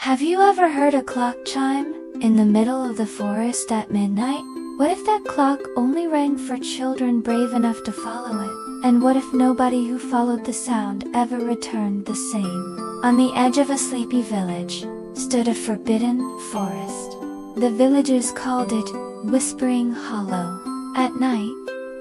Have you ever heard a clock chime in the middle of the forest at midnight? What if that clock only rang for children brave enough to follow it? And what if nobody who followed the sound ever returned the same? On the edge of a sleepy village stood a forbidden forest. The villagers called it Whispering Hollow. At night,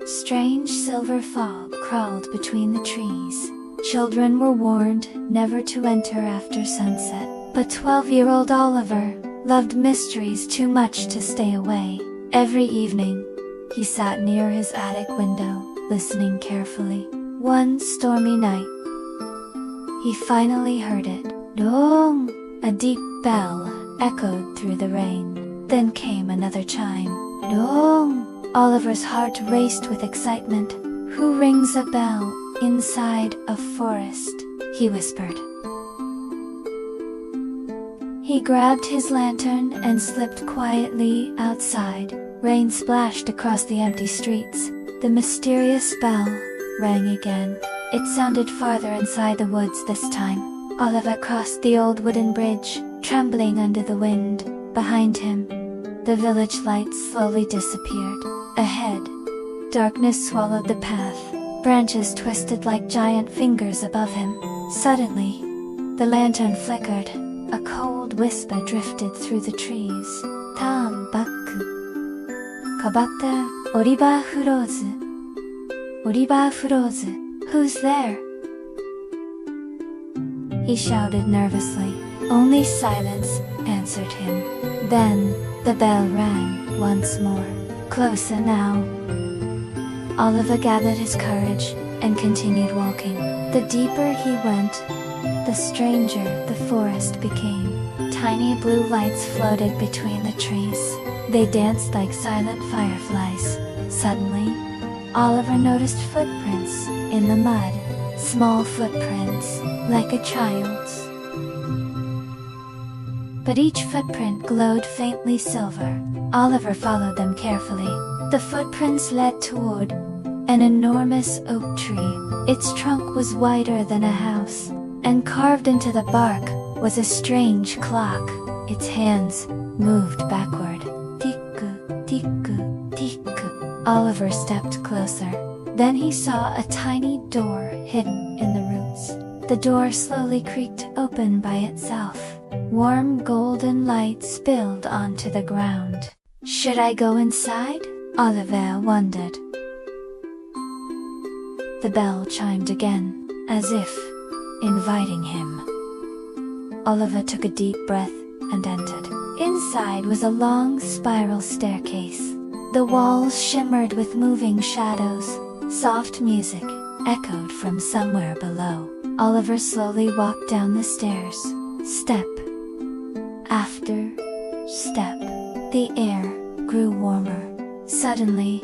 strange silver fog crawled between the trees. Children were warned never to enter after sunset, but 12-year-old Oliver loved mysteries too much to stay away. Every evening, he sat near his attic window, listening carefully. One stormy night, he finally heard it. Dong! A deep bell echoed through the rain. Then came another chime. Dong! Oliver's heart raced with excitement. Who rings a bell inside a forest? He whispered. He grabbed his lantern and slipped quietly outside. Rain splashed across the empty streets. The mysterious bell rang again. It sounded farther inside the woods this time. Oliver crossed the old wooden bridge, trembling under the wind. Behind him, the village lights slowly disappeared. Ahead, darkness swallowed the path. Branches twisted like giant fingers above him. Suddenly, the lantern flickered. A cold whisper drifted through the trees. Tambaku. Kabata, Oriba Furozu. Oriba Furozu. Who's there? He shouted nervously. Only silence answered him. Then, the bell rang once more. Closer now. Oliver gathered his courage and continued walking. The deeper he went, the stranger the forest became. Tiny blue lights floated between the trees. They danced like silent fireflies. Suddenly, Oliver noticed footprints in the mud. Small footprints, like a child's. But each footprint glowed faintly silver. Oliver followed them carefully. The footprints led toward an enormous oak tree. Its trunk was wider than a house, and carved into the bark was a strange clock. Its hands moved backward. Tiku, tiku, tiku. Oliver stepped closer. Then he saw a tiny door hidden in the roots. The door slowly creaked open by itself. Warm golden light spilled onto the ground. Should I go inside? Oliver wondered. The bell chimed again, as if inviting him. Oliver took a deep breath and entered. Inside was a long spiral staircase. The walls shimmered with moving shadows. Soft music echoed from somewhere below. Oliver slowly walked down the stairs, step after step. The air grew warmer. Suddenly,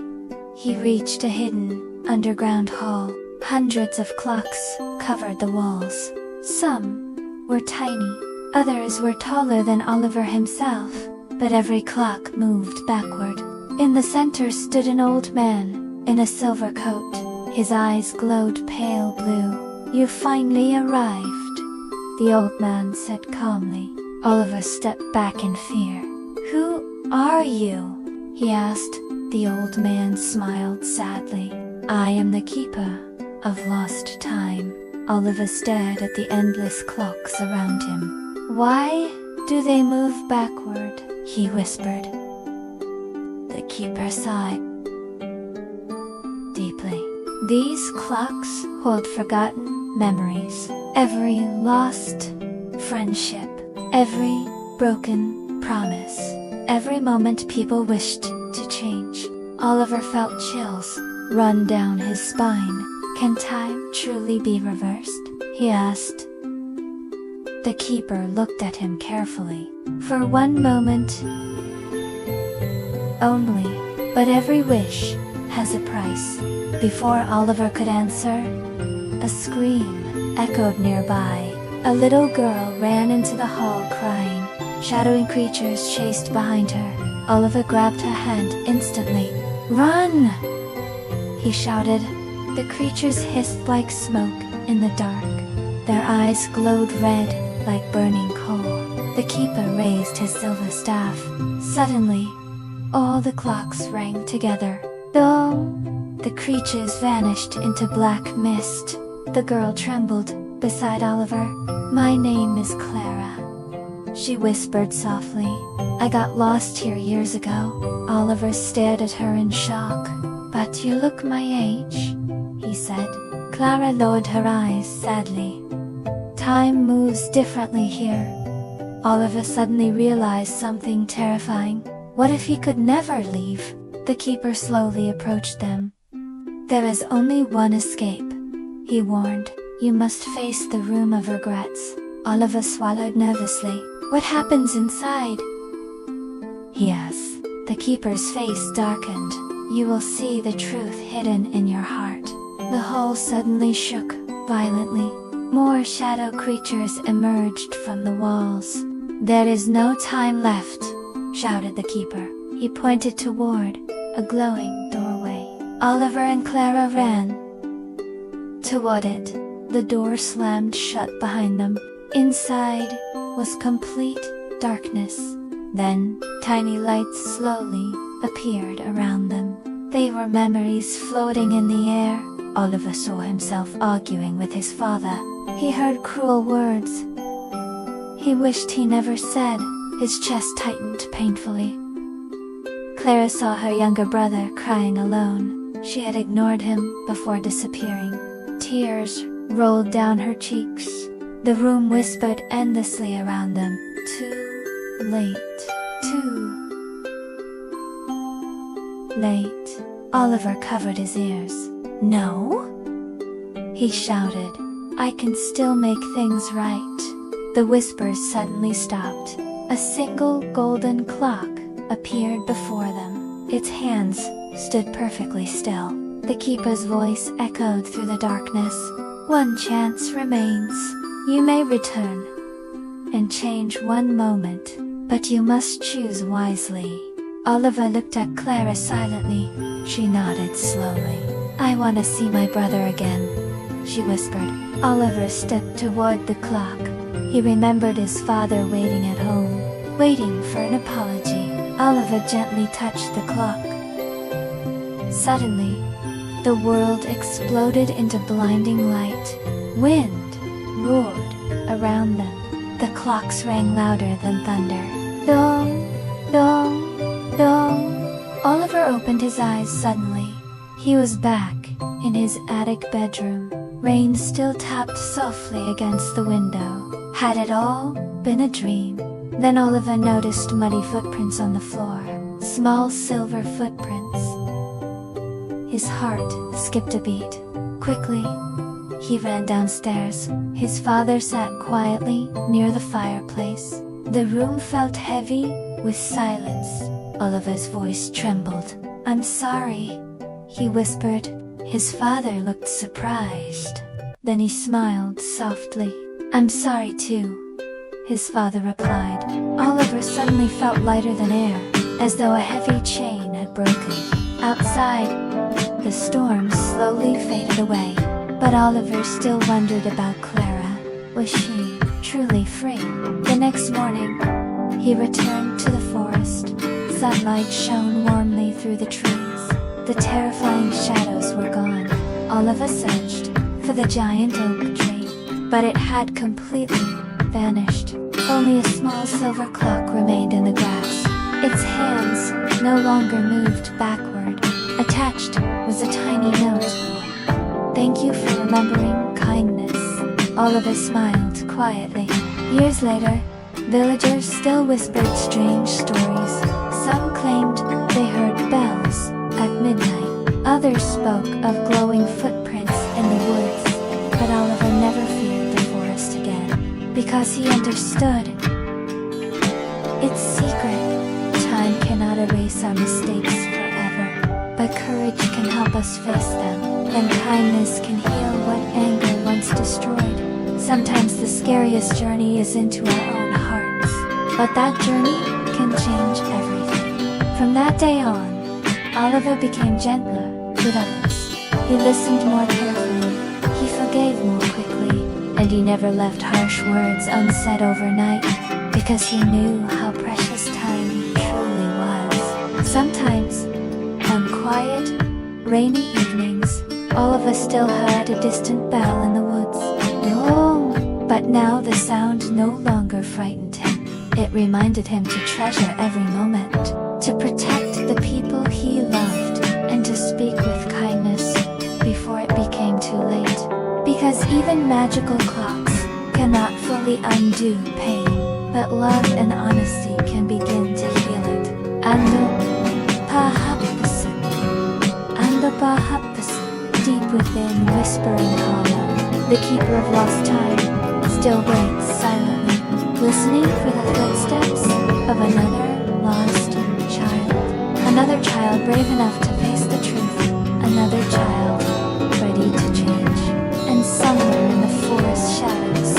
he reached a hidden, underground hall. Hundreds of clocks covered the walls. Some were tiny, others were taller than Oliver himself, but every clock moved backward. In the center stood an old man, in a silver coat. His eyes glowed pale blue. You finally arrived, the old man said calmly. Oliver stepped back in fear. Who are you? He asked. The old man smiled sadly. I am the keeper of lost time. Oliver stared at the endless clocks around him. Why do they move backward? He whispered. The keeper sighed deeply. These clocks hold forgotten memories. Every lost friendship. Every broken promise. Every moment people wished to change. Oliver felt chills run down his spine. Can time truly be reversed? He asked. The keeper looked at him carefully. For one moment only, but every wish has a price. Before Oliver could answer, a scream echoed nearby. A little girl ran into the hall crying. Shadowy creatures chased behind her. Oliver grabbed her hand instantly. Run! He shouted. The creatures hissed like smoke in the dark. Their eyes glowed red like burning coal. The keeper raised his silver staff. Suddenly, all the clocks rang together. Dong! The creatures vanished into black mist. The girl trembled beside Oliver. "My name is Clara," she whispered softly. "I got lost here years ago." Oliver stared at her in shock. "But you look my age," he said. Clara lowered her eyes sadly. "Time moves differently here." Oliver suddenly realized something terrifying. What if he could never leave? The keeper slowly approached them. "There is only one escape," he warned. "You must face the room of regrets." Oliver swallowed nervously. "What happens inside?" he asked. The keeper's face darkened. "You will see the truth hidden in your heart." The hall suddenly shook violently. More shadow creatures emerged from the walls. "There is no time left," shouted the keeper. He pointed toward a glowing doorway. Oliver and Clara ran toward it. The door slammed shut behind them. Inside was complete darkness. Then, tiny lights slowly appeared around them. They were memories floating in the air. Oliver saw himself arguing with his father. He heard cruel words he wished he never said. His chest tightened painfully. Clara saw her younger brother crying alone. She had ignored him before disappearing. Tears rolled down her cheeks. The room whispered endlessly around them. Too late. Too late. Oliver covered his ears. "No?" he shouted. "I can still make things right." The whispers suddenly stopped. A single golden clock appeared before them. Its hands stood perfectly still. The keeper's voice echoed through the darkness. "One chance remains. You may return and change one moment, but you must choose wisely." Oliver looked at Clara silently. She nodded slowly. "I want to see my brother again," she whispered. Oliver stepped toward the clock. He remembered his father waiting at home, waiting for an apology. Oliver gently touched the clock. Suddenly, the world exploded into blinding light. Wind roared around them. The clocks rang louder than thunder. Dong! Dong! Dong! Oliver opened his eyes suddenly. He was back in his attic bedroom. Rain still tapped softly against the window. Had it all been a dream? Then Oliver noticed muddy footprints on the floor. Small silver footprints. His heart skipped a beat. Quickly, he ran downstairs. His father sat quietly near the fireplace. The room felt heavy with silence. Oliver's voice trembled. "I'm sorry," he whispered. His father looked surprised. Then he smiled softly. "I'm sorry too," his father replied. Oliver suddenly felt lighter than air, as though a heavy chain had broken. Outside, the storm slowly faded away, but Oliver still wondered about Clara. Was she truly free? The next morning, he returned to the forest. Sunlight shone warmly through the trees. The terrifying shadows were gone. Oliver searched for the giant oak tree, but it had completely vanished. Only a small silver clock remained in the grass. Its hands no longer moved backward. Attached was a tiny note. "Thank you for remembering kindness." Oliver smiled quietly. Years later, villagers still whispered strange stories. Some claimed they heard bells at midnight. Others spoke of glowing footprints in the woods. But Oliver never feared the forest again, because he understood its secret. Time cannot erase our mistakes forever, but courage can help us face them, and kindness can heal what anger once destroyed. Sometimes the scariest journey is into our own hearts, but that journey can change everything. From that day on, Oliver became gentler with others. He listened more carefully, he forgave more quickly, and he never left harsh words unsaid overnight. If because he knew how precious time truly was. Sometimes, on quiet, rainy evenings, Oliver still heard a distant bell in the woods. Dong! But now the sound no longer frightened him. It reminded him to treasure every moment, to protect the people he loved, and to speak with kindness before it became too late. Because even magical clocks cannot fully undo pain, but love and honesty can begin to heal it. Ando pahapasan, ando pahapasan, deep within whispering hollow, the keeper of lost time still waits silently, listening for the footsteps of another lost child. Another child brave enough to face the truth, another child ready to change. And somewhere in the forest shadows,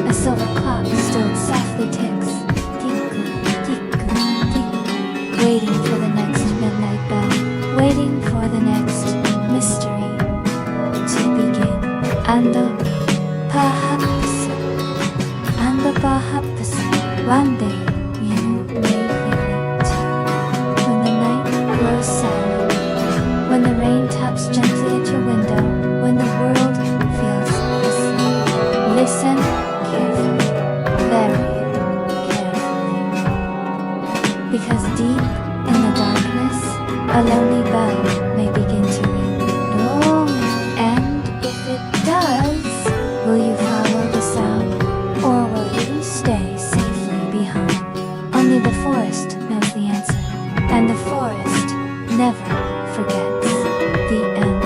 a silver clock still softly ticks, tiku, tiku, tiku, waiting for the next midnight bell, waiting for the next mystery to begin. Ando pahapasan, ando pahapasan, one day you may feel it. When the night grows silent, when the rain taps gently at your window, when the world feels asleep, listen carefully, very carefully. Because deep in the darkness, a lonely bell may begin to ring. Dong! And if it does, will you follow the sound, or will you stay safely behind? Only the forest knows the answer, and the forest never forgets. The end.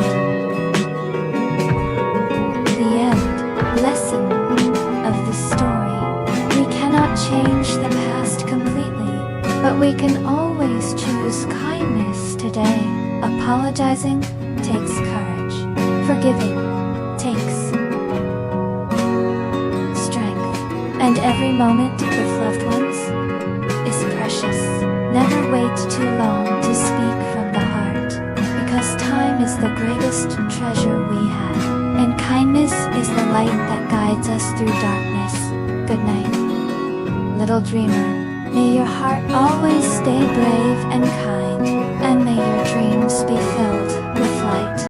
The end. Lesson of the story. We cannot change the past completely, but we can always choose kindness today. Apologizing takes courage. Forgiving takes strength. And every moment with loved ones is precious. Never wait too long to speak from the heart, because time is the greatest treasure we have, and kindness is the light that guides us through darkness. Good night, little dreamer. May your heart always stay brave and kind, and may your dreams be filled